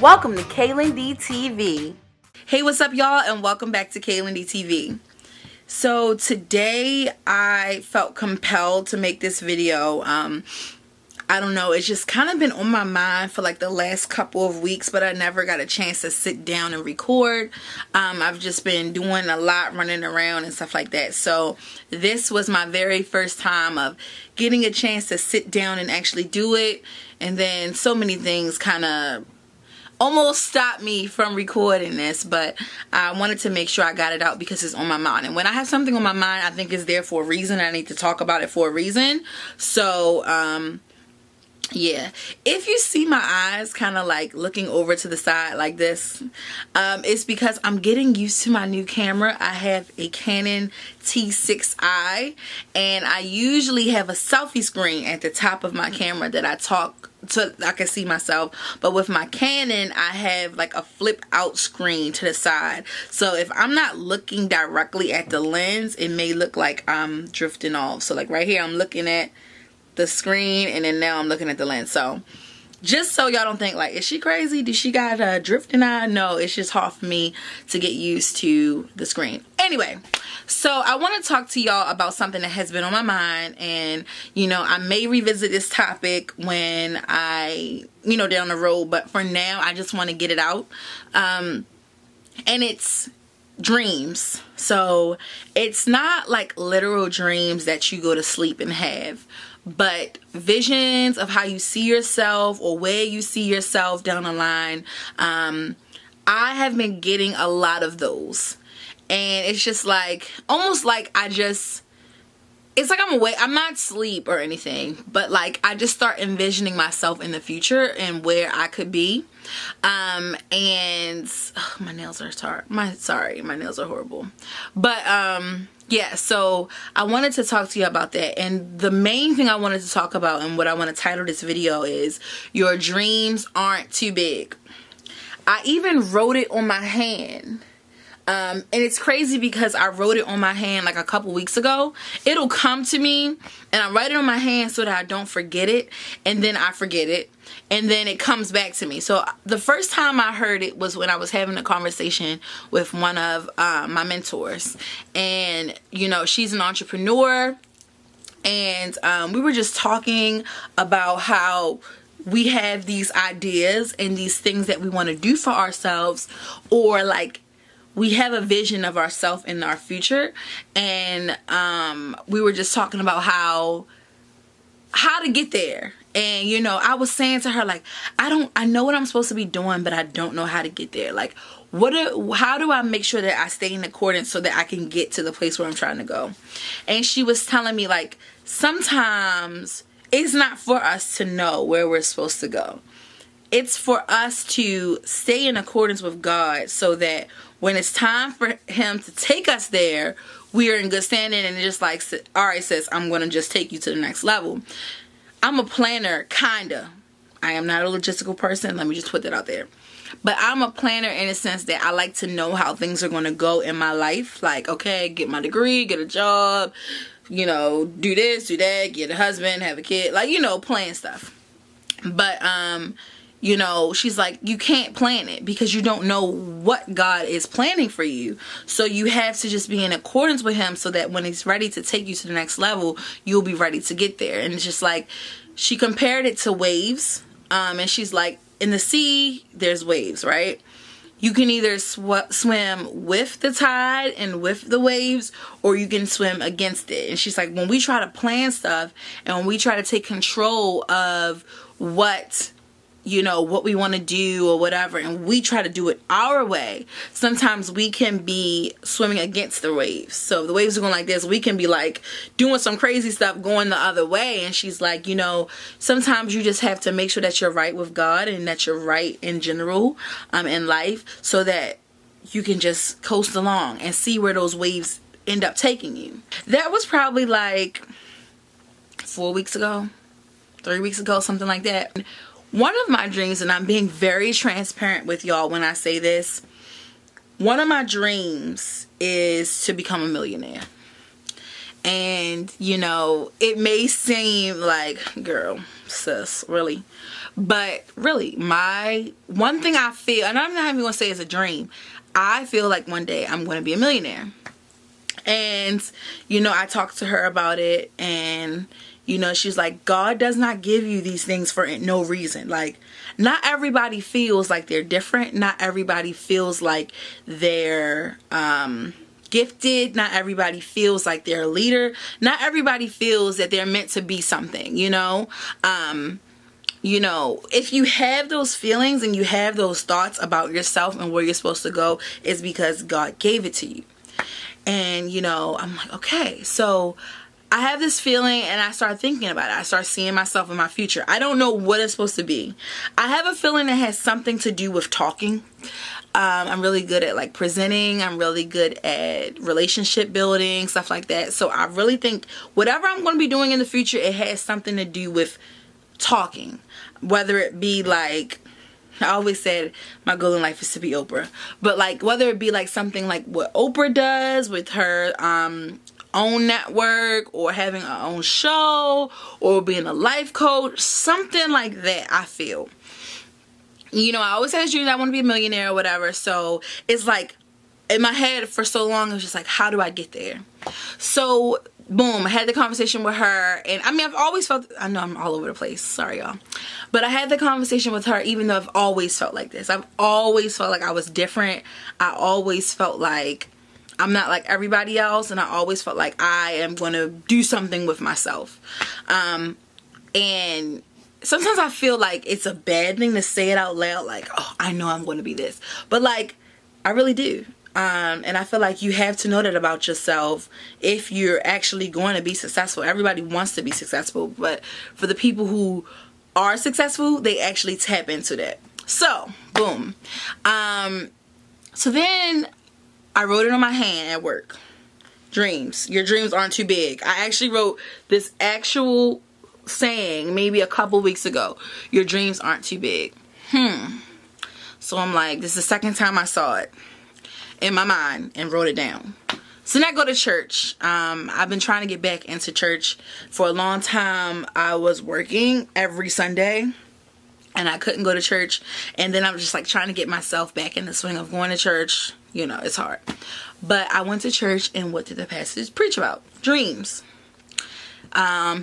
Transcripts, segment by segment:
Welcome to Kaylin D TV. Hey, what's up, y'all, and welcome back to Kaylin D TV. So today I felt compelled to make this video. I don't know, it's just kind of been on my mind for like the last couple of weeks, but I never got a chance to sit down and record. I've just been doing a lot, running around and stuff like that. So this was my very first time of getting a chance to sit down and actually do it. And then so many things kind of almost stopped me from recording this, but I wanted to make sure I got it out because it's on my mind. And when I have something on my mind, I think it's there for a reason. I need to talk about it for a reason. So yeah, if you see my eyes kind of like looking over to the side like this, it's because I'm getting used to my new camera. I have a Canon T6i, and I usually have a selfie screen at the top of my camera that I talk so I can see myself. But with my Canon, I have like a flip out screen to the side, so if I'm not looking directly at the lens, it may look like I'm drifting off. So like right here, I'm looking at the screen, and then now I'm looking at the lens. So just so y'all don't think like, is she crazy? Does she got a drifting eye? No, it's just hard for me to get used to the screen. Anyway, so I want to talk to y'all about something that has been on my mind, and you know, I may revisit this topic when I, you know, down the road, but for now I just want to get it out. And it's dreams. So it's not like literal dreams that you go to sleep and have, but visions of how you see yourself or where you see yourself down the line. I have been getting a lot of those, and it's just like almost like it's like I'm awake. I'm not asleep or anything, but like I just start envisioning myself in the future and where I could be. And my nails are my nails are horrible. But yeah, so I wanted to talk to you about that. And the main thing I wanted to talk about, and what I want to title this video, is your dreams aren't too big. I even wrote it on my hand. And it's crazy because I wrote it on my hand like a couple weeks ago. It'll come to me and I write it on my hand so that I don't forget it, and then I forget it, and then it comes back to me. So the first time I heard it was when I was having a conversation with one of my mentors, and you know, she's an entrepreneur, and we were just talking about how we have these ideas and these things that we want to do for ourselves, or like we have a vision of ourselves in our future. And we were just talking about how to get there. And you know, I was saying to her like, I know what I'm supposed to be doing, but I don't know how to get there. Like how do I make sure that I stay in accordance so that I can get to the place where I'm trying to go? And she was telling me like, sometimes it's not for us to know where we're supposed to go. It's for us to stay in accordance with God, so that when it's time for him to take us there, we are in good standing, and just like, all right, sis, I'm going to just take you to the next level. I'm a planner, kinda. I am not a logistical person. Let me just put that out there. But I'm a planner in a sense that I like to know how things are going to go in my life. Like, okay, get my degree, get a job, you know, do this, do that, get a husband, have a kid, like, you know, plan stuff. But, you know, she's like, you can't plan it because you don't know what God is planning for you. So you have to just be in accordance with him, so that when he's ready to take you to the next level, you'll be ready to get there. And it's just like, she compared it to waves. And she's like, in the sea, there's waves, right? You can either swim with the tide and with the waves, or you can swim against it. And she's like, when we try to plan stuff and when we try to take control of what we want to do or whatever, and we try to do it our way, sometimes we can be swimming against the waves. So if the waves are going like this, we can be like doing some crazy stuff going the other way. And she's like, you know, sometimes you just have to make sure that you're right with God and that you're right in general in life, so that you can just coast along and see where those waves end up taking you. That was probably like 4 weeks ago, 3 weeks ago, something like that. One of my dreams, and I'm being very transparent with y'all when I say this, one of my dreams is to become a millionaire. And, you know, it may seem like, girl, sis, really? But really, my one thing I feel, and I'm not even going to say it's a dream, I feel like one day I'm going to be a millionaire. And, you know, I talked to her about it, and, you know, she's like, God does not give you these things for no reason. Like, not everybody feels like they're different. Not everybody feels like they're gifted. Not everybody feels like they're a leader. Not everybody feels that they're meant to be something, you know. You know, if you have those feelings and you have those thoughts about yourself and where you're supposed to go, it's because God gave it to you. And, you know, I'm like, okay, so I have this feeling, and I start thinking about it. I start seeing myself in my future. I don't know what it's supposed to be. I have a feeling that has something to do with talking. I'm really good at like presenting. I'm really good at relationship building, stuff like that. So I really think whatever I'm going to be doing in the future, it has something to do with talking. Whether it be like, I always said my goal in life is to be Oprah. But like whether it be like something like what Oprah does with her own network, or having her own show, or being a life coach, something like that, I feel. You know, I always had a dream that I want to be a millionaire or whatever. So it's like in my head for so long, it was just like, how do I get there? So boom, I had the conversation with her, and I mean, I've always felt, I know I'm all over the place, sorry y'all, but I had the conversation with her even though I've always felt like this. I've always felt like I was different. I always felt like I'm not like everybody else, and I always felt like I am going to do something with myself. And sometimes I feel like it's a bad thing to say it out loud, like, oh, I know I'm going to be this. But like, I really do. And I feel like you have to know that about yourself if you're actually going to be successful. Everybody wants to be successful, but for the people who are successful, they actually tap into that. So, boom. So then I wrote it on my hand at work. Dreams. Your dreams aren't too big. I actually wrote this actual saying maybe a couple weeks ago. Your dreams aren't too big. So I'm like, this is the second time I saw it in my mind and wrote it down. So then I go to church. I've been trying to get back into church for a long time. I was working every Sunday and I couldn't go to church, and then I was just like trying to get myself back in the swing of going to church. You know, it's hard. But I went to church, and what did the pastor preach about? Dreams.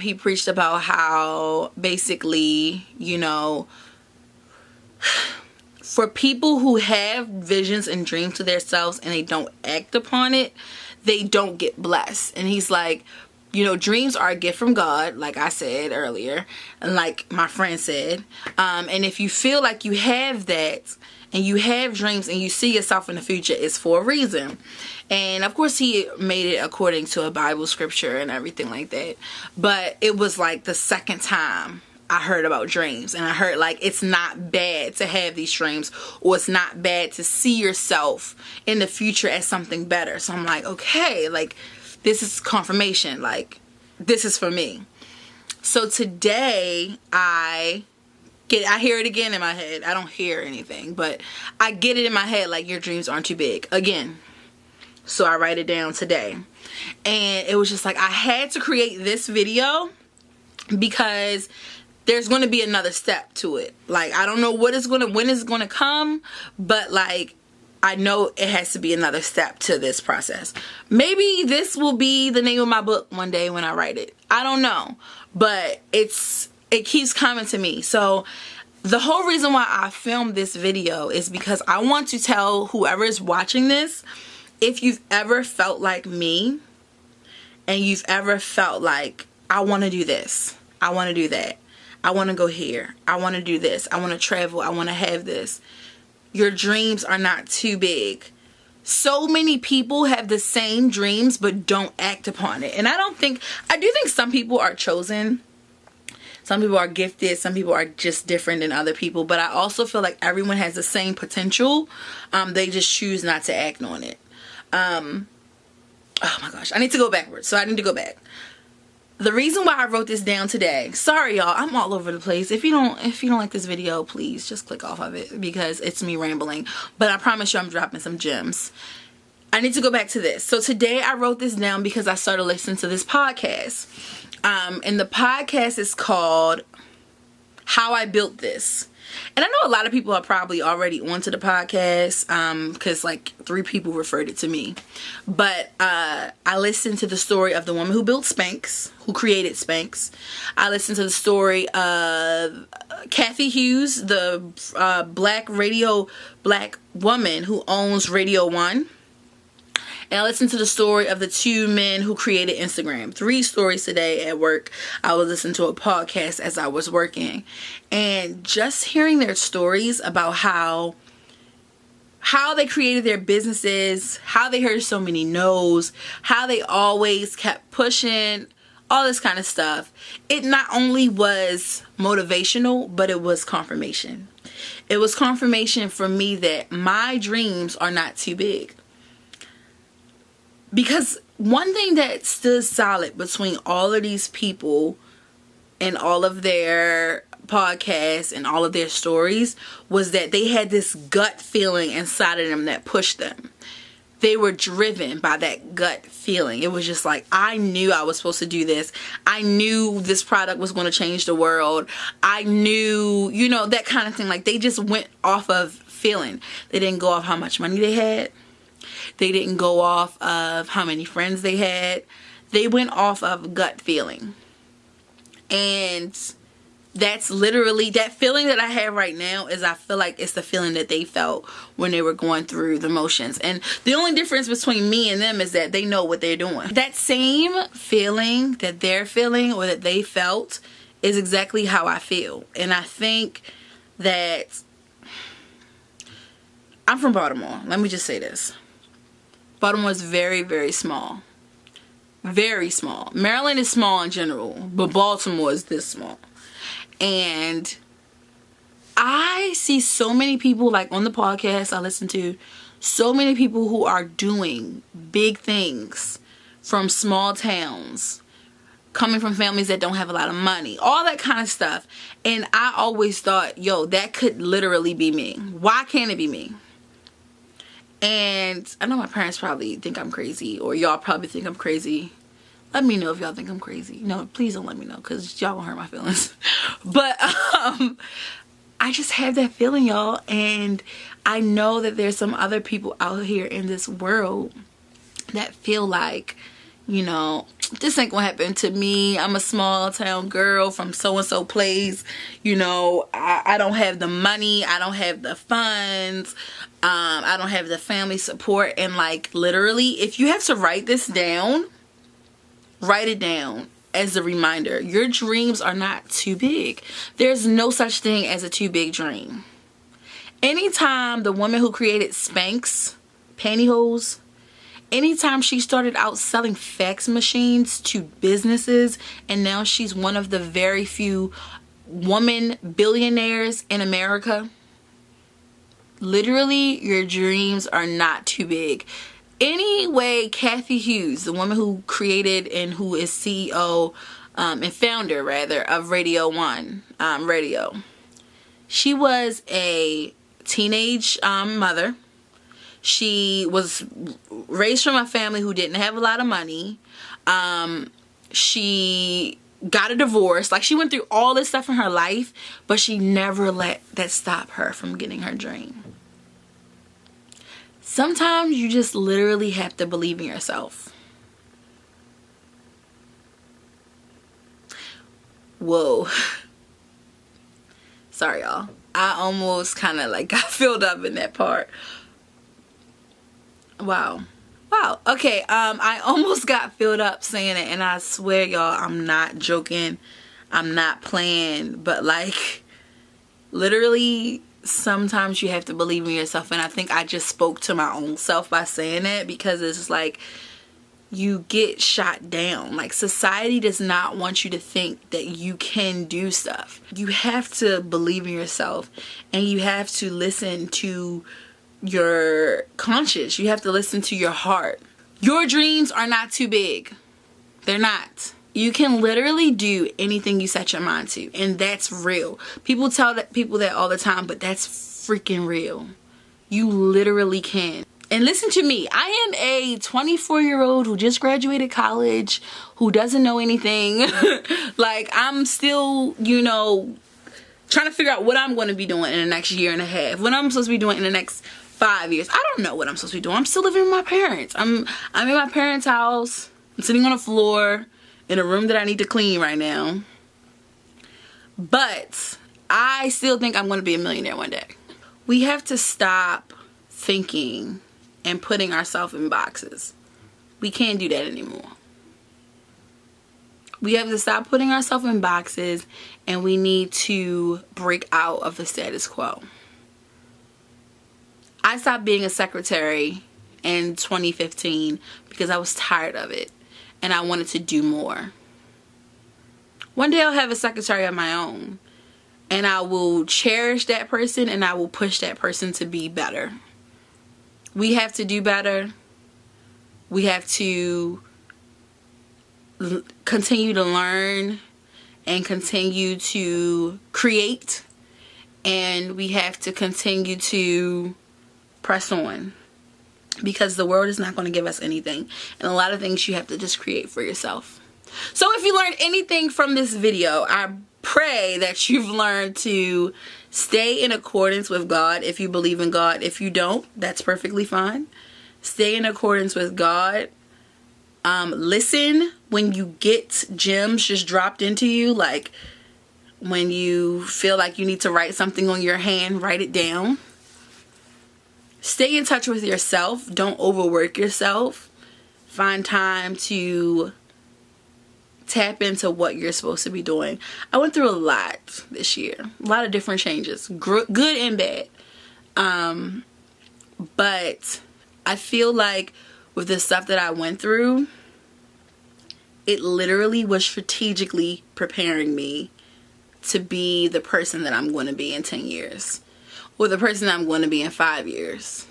He preached about how basically, you know, for people who have visions and dreams to themselves and they don't act upon it, they don't get blessed. And he's like, you know, dreams are a gift from God, like I said earlier, and like my friend said. And if you feel like you have that, and you have dreams and you see yourself in the future, it's for a reason. And of course he made it according to a Bible scripture and everything like that. But it was like the second time I heard about dreams, and I heard like it's not bad to have these dreams, or it's not bad to see yourself in the future as something better. So I'm like, okay, like this is confirmation, like this is for me. So today I hear it again in my head. I don't hear anything, but I get it in my head like your dreams aren't too big again. So I write it down today, and it was just like I had to create this video because there's going to be another step to it. Like I don't know when it's going to come, but like I know it has to be another step to this process. Maybe this will be the name of my book one day when I write it. I don't know, but it keeps coming to me. So the whole reason why I filmed this video is because I want to tell whoever is watching this, if you've ever felt like me and you've ever felt like I want to do this, I want to do that, I want to go here, I want to do this, I want to travel, I want to have this. Your dreams are not too big. So many people have the same dreams but don't act upon it. And I do think some people are chosen. Some people are gifted. Some people are just different than other people. But I also feel like everyone has the same potential. They just choose not to act on it. Oh my gosh. I need to go backwards. So I need to go back. The reason why I wrote this down today, sorry y'all, I'm all over the place. If you don't like this video, please just click off of it because it's me rambling. But I promise you I'm dropping some gems. I need to go back to this. So today I wrote this down because I started listening to this podcast. And the podcast is called how I built this. And I know a lot of people are probably already onto the podcast because like 3 people referred it to me. But I listened to the story of the woman who built Spanx, who created Spanx. I listened to the story of Kathy Hughes, the black woman who owns Radio 1. And I listened to the story of the 2 men who created Instagram. 3 stories today at work. I was listening to a podcast as I was working. And just hearing their stories about how they created their businesses, how they heard so many no's, how they always kept pushing, all this kind of stuff. It not only was motivational, but it was confirmation. It was confirmation for me that my dreams are not too big. Because one thing that stood solid between all of these people and all of their podcasts and all of their stories was that they had this gut feeling inside of them that pushed them. They were driven by that gut feeling. It was just like, I knew I was supposed to do this. I knew this product was going to change the world. I knew, that kind of thing. Like, they just went off of feeling. They didn't go off how much money they had. They didn't go off of how many friends they had. They went off of gut feeling. And that's literally, that feeling that I have right now is I feel like it's the feeling that they felt when they were going through the motions. And the only difference between me and them is that they know what they're doing. That same feeling that they're feeling or that they felt is exactly how I feel. And I think that I'm from Baltimore. Let me just say this. Baltimore is very, very small. Very small. Maryland is small in general, but Baltimore is this small. And I see so many people, like on the podcast I listen to, so many people who are doing big things from small towns, coming from families that don't have a lot of money, all that kind of stuff. And I always thought, yo, that could literally be me. Why can't it be me? And I know my parents probably think I'm crazy, or y'all probably think I'm crazy. Let me know if y'all think I'm crazy. No, please don't let me know, because y'all won't hurt my feelings. But I just have that feeling, y'all. And I know that there's some other people out here in this world that feel like, this ain't gonna happen to me. I'm a small town girl from so-and-so place. I don't have the money. I don't have the funds. I don't have the family support. And like, literally, if you have to write this down, write it down as a reminder. Your dreams are not too big. There's no such thing as a too big dream. Anytime the woman who created Spanx pantyhose, anytime she started out selling fax machines to businesses, and now she's one of the very few woman billionaires in America, literally, your dreams are not too big. Anyway, Kathy Hughes, the woman who created and who is CEO and founder, rather, of Radio 1 radio, she was a teenage mother. She was raised from a family who didn't have a lot of money. She got a divorce. Like, she went through all this stuff in her life, but she never let that stop her from getting her dream. Sometimes you just literally have to believe in yourself. Whoa. Sorry, y'all. I almost kind of like got filled up in that part. Wow. Okay, I almost got filled up saying it, and I swear, y'all, I'm not joking. I'm not playing, but like, literally, sometimes you have to believe in yourself. And I think I just spoke to my own self by saying that, because it's just like, you get shot down. Like, society does not want you to think that you can do stuff. You have to believe in yourself, and you have to listen to your conscience. You have to listen to your heart. Your dreams are not too big. They're not. You can literally do anything you set your mind to, and that's real. People tell people that all the time, but that's freaking real. You literally can. And listen to me. I am a 24-year-old who just graduated college, who doesn't know anything. Like, I'm still, trying to figure out what I'm going to be doing in the next year and a half. What I'm supposed to be doing in the next 5 years. I don't know what I'm supposed to be doing. I'm still living with my parents. I'm in my parents' house. I'm sitting on the floor in a room that I need to clean right now. But I still think I'm going to be a millionaire one day. We have to stop thinking and putting ourselves in boxes. We can't do that anymore. We have to stop putting ourselves in boxes, and we need to break out of the status quo. I stopped being a secretary in 2015 because I was tired of it and I wanted to do more. One day I'll have a secretary of my own, and I will cherish that person and I will push that person to be better. We have to do better. We have to continue to learn and continue to create, and we have to continue to press on, because the world is not going to give us anything, and a lot of things you have to just create for yourself. So if you learned anything from this video, I pray that you've learned to stay in accordance with God if you believe in God. If you don't, that's perfectly fine. Stay in accordance with God. Listen when you get gems just dropped into you, like when you feel like you need to write something on your hand, write it down. Stay in touch with yourself. Don't overwork yourself. Find time to tap into what you're supposed to be doing. I went through a lot this year. A lot of different changes. Good and bad. But I feel like with the stuff that I went through, it literally was strategically preparing me to be the person that I'm going to be in 10 years. Or the person I'm going to be in 5 years.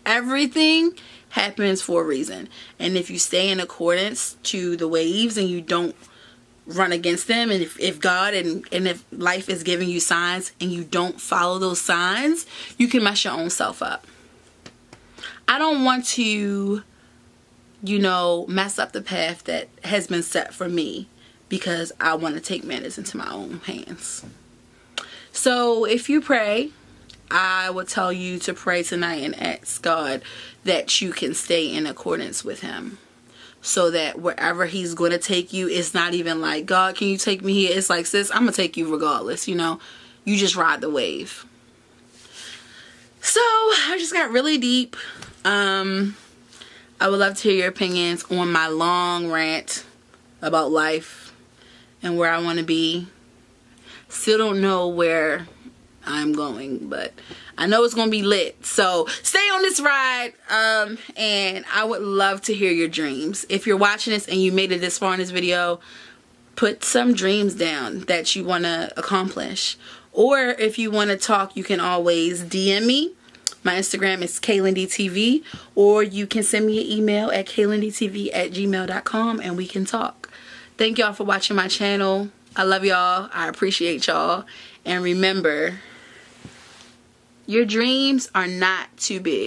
Everything happens for a reason. And if you stay in accordance to the waves and you don't run against them, and if God and if life is giving you signs and you don't follow those signs, you can mess your own self up. I don't want to, mess up the path that has been set for me because I want to take matters into my own hands. So if you pray, I would tell you to pray tonight and ask God that you can stay in accordance with Him, so that wherever He's going to take you, it's not even like, God, can you take me here? It's like, sis, I'm going to take you regardless, You just ride the wave. So I just got really deep. I would love to hear your opinions on my long rant about life and where I want to be. Still don't know where I'm going, but I know it's gonna be lit. So stay on this ride, and I would love to hear your dreams. If you're watching this and you made it this far in this video, put some dreams down that you want to accomplish, or if you want to talk, you can always DM me. My Instagram is KaylinDTV, or you can send me an email at kaylindtv@gmail.com and we can talk. Thank y'all for watching my channel. I love y'all. I appreciate y'all. And remember, your dreams are not too big.